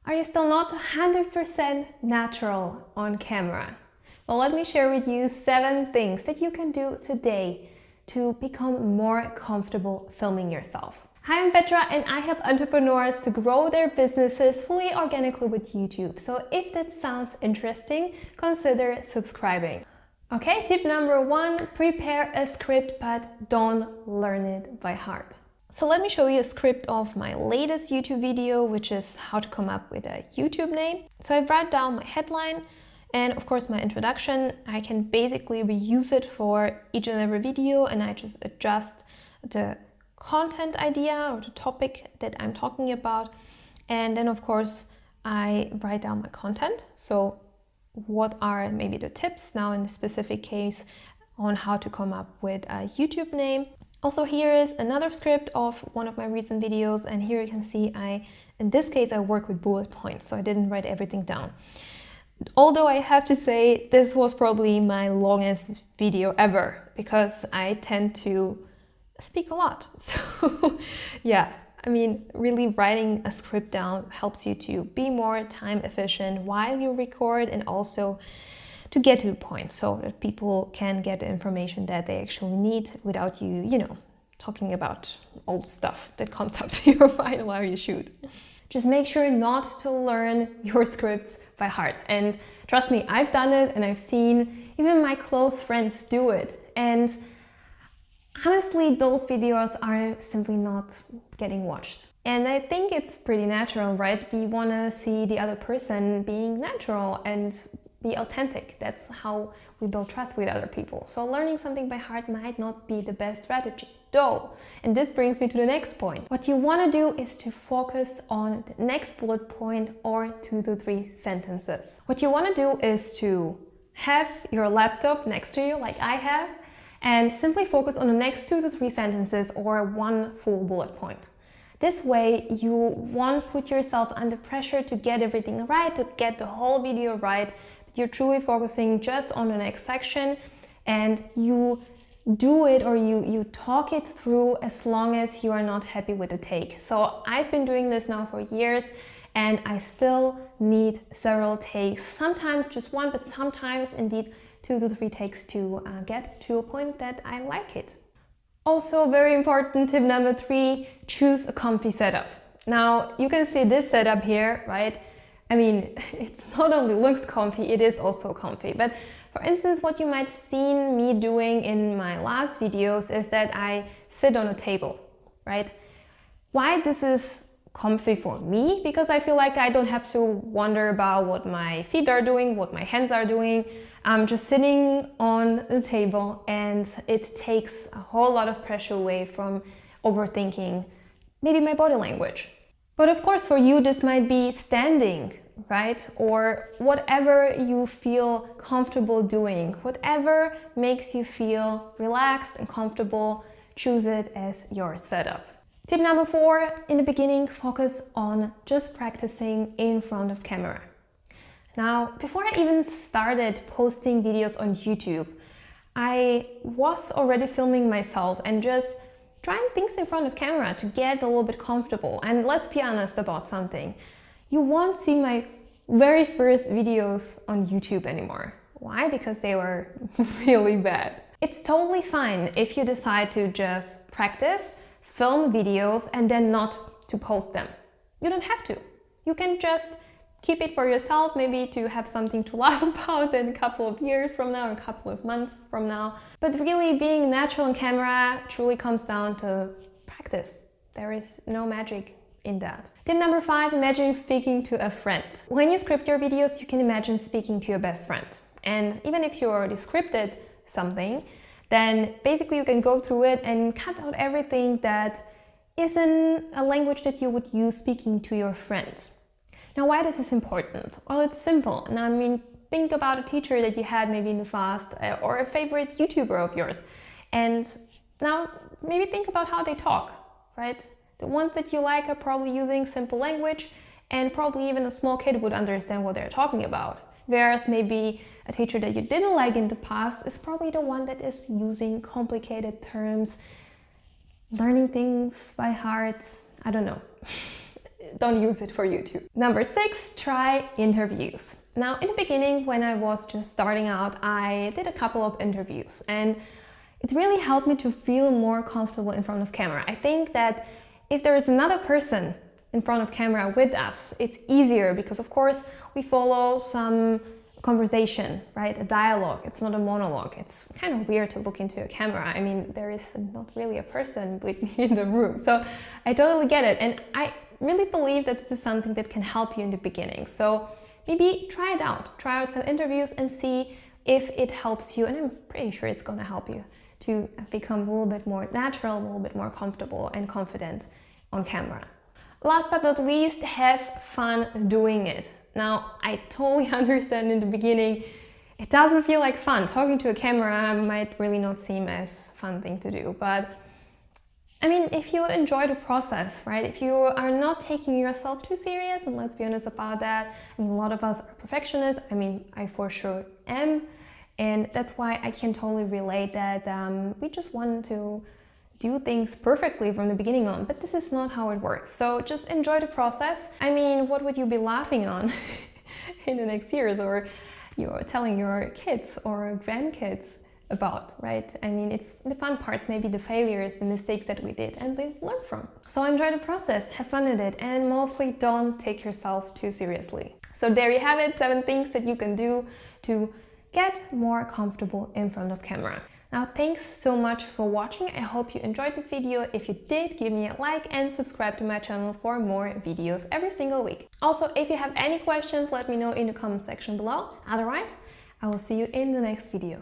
Are you still not 100% natural on camera? Well, let me share with you 7 things that you can do today to become more comfortable filming yourself. Hi, I'm Petra and I help entrepreneurs to grow their businesses fully organically with YouTube. So if that sounds interesting, consider subscribing. Okay, tip number 1, prepare a script but don't learn it by heart. So let me show you a script of my latest YouTube video, which is how to come up with a YouTube name. So I write down my headline and of course my introduction. I can basically reuse it for each and every video, and I just adjust the content idea or the topic that I'm talking about. And then of course I write down my content. So what are maybe the tips now in this specific case on how to come up with a YouTube name. Also, here is another script of one of my recent videos, and here you can see in this case I work with bullet points, so I didn't write everything down. Although I have to say this was probably my longest video ever, because I tend to speak a lot. So yeah, I mean, really writing a script down helps you to be more time efficient while you record, and also to get to the point so that people can get the information that they actually need without you, talking about all the stuff that comes up to your mind while you shoot. Just make sure not to learn your scripts by heart. And trust me, I've done it and I've seen even my close friends do it. And honestly, those videos are simply not getting watched. And I think it's pretty natural, right? We want to see the other person being natural and be authentic. That's how we build trust with other people. So learning something by heart might not be the best strategy, though. And this brings me to the next point. What you want to do is to focus on the next bullet point or 2 to 3 sentences. What you want to do is to have your laptop next to you, like I have, and simply focus on the next 2 to 3 sentences or 1 full bullet point. This way you won't put yourself under pressure to get everything right, to get the whole video right. But you're truly focusing just on the next section, and you do it or you talk it through as long as you are not happy with the take. So I've been doing this now for years and I still need several takes, sometimes just 1, but sometimes indeed 2 to 3 takes to get to a point that I like it. Also, very important tip number 3, choose a comfy setup. Now, you can see this setup here, right? I mean, it not only looks comfy, it is also comfy. But for instance, what you might have seen me doing in my last videos is that I sit on a table, right? Why this is comfy for me? Because I feel like I don't have to wonder about what my feet are doing, what my hands are doing. I'm just sitting on the table and it takes a whole lot of pressure away from overthinking maybe my body language. But of course for you this might be standing, right? Or whatever you feel comfortable doing, whatever makes you feel relaxed and comfortable, choose it as your setup. Tip number 4, in the beginning, focus on just practicing in front of camera. Now, before I even started posting videos on YouTube, I was already filming myself and just trying things in front of camera to get a little bit comfortable. And let's be honest about something. You won't see my very first videos on YouTube anymore. Why? Because they were really bad. It's totally fine if you decide to just practice, film videos and then not to post them. You don't have to. You can just keep it for yourself, maybe to have something to laugh about in a couple of years from now, or a couple of months from now. But really being natural on camera truly comes down to practice. There is no magic in that. Tip number 5, imagine speaking to a friend. When you script your videos, you can imagine speaking to your best friend. And even if you already scripted something, then basically you can go through it and cut out everything that isn't a language that you would use speaking to your friend. Now, why this is important? Well, it's simple. And I mean, think about a teacher that you had maybe in the past or a favorite YouTuber of yours. And now maybe think about how they talk, right? The ones that you like are probably using simple language, and probably even a small kid would understand what they're talking about. Whereas maybe a teacher that you didn't like in the past is probably the one that is using complicated terms, learning things by heart. I don't know. don't use it for YouTube. Number 6, try interviews. Now, in the beginning, when I was just starting out, I did a couple of interviews, and it really helped me to feel more comfortable in front of camera. I think that if there is another person in front of camera with us, it's easier because, of course, we follow some conversation, right? A dialogue. It's not a monologue. It's kind of weird to look into a camera. I mean, there is not really a person with me in the room. So I totally get it. And I really believe that this is something that can help you in the beginning. So maybe try it out. Try out some interviews and see if it helps you. And I'm pretty sure it's going to help you to become a little bit more natural, a little bit more comfortable and confident on camera. Last but not least, have fun doing it. Now, I totally understand in the beginning, it doesn't feel like fun. Talking to a camera might really not seem as fun thing to do, but I mean, if you enjoy the process, right? If you are not taking yourself too serious, and let's be honest about that, I mean, a lot of us are perfectionists. I mean, I for sure am. And that's why I can totally relate that we just want to do things perfectly from the beginning on, but this is not how it works. So just enjoy the process. I mean, what would you be laughing on in the next years, or you're telling your kids or grandkids about, right? I mean, it's the fun part, maybe the failures, the mistakes that we did, and they learn from. So enjoy the process, have fun with it, and mostly don't take yourself too seriously. So there you have it, 7 things that you can do to get more comfortable in front of camera. Now, thanks so much for watching. I hope you enjoyed this video. If you did, give me a like and subscribe to my channel for more videos every single week. Also, if you have any questions, let me know in the comment section below. Otherwise, I will see you in the next video.